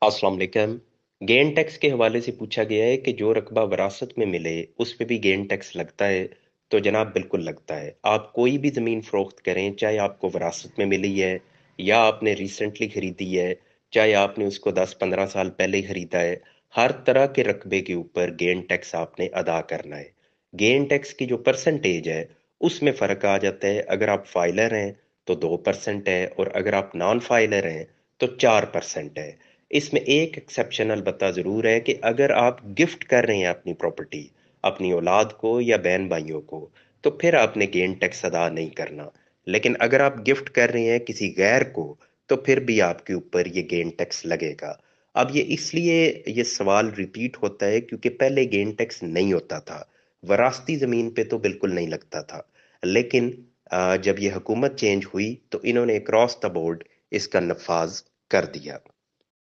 अस्सलाम वालेकुम। Gain tax के हवाले से पूछा गया है कि जो रकबा वरासत में मिले उस पे भी गेन टैक्स लगता है। तो जनाब बिल्कुल लगता है। आप कोई भी ज़मीन फ़रोख्त करें, चाहे आपको वरासत में मिली है या आपने रिसेंटली ख़रीदी है, चाहे आपने उसको 10-15 साल पहले ख़रीदा है, हर तरह के रकबे के ऊपर गेन टैक्स आपने अदा करना है। गेन टैक्स की जो परसेंटेज है उसमें फ़र्क आ जाता है। अगर आप फाइलर हैं तो 2% है, और अगर आप नॉन फाइलर हैं तो 4% है। इसमें एक एक्सेप्शन अलबत्ता ज़रूर है कि अगर आप गिफ्ट कर रहे हैं अपनी प्रॉपर्टी अपनी औलाद को या बहन भाइयों को, तो फिर आपने गेन टैक्स अदा नहीं करना। लेकिन अगर आप गिफ्ट कर रहे हैं किसी गैर को, तो फिर भी आपके ऊपर ये गेन टैक्स लगेगा। अब ये इसलिए ये सवाल रिपीट होता है क्योंकि पहले गेन टैक्स नहीं होता था। वरासती ज़मीन पे तो बिल्कुल नहीं लगता था। लेकिन जब ये हुकूमत चेंज हुई तो इन्होंने क्रॉस द बोर्ड इसका नफाज कर दिया।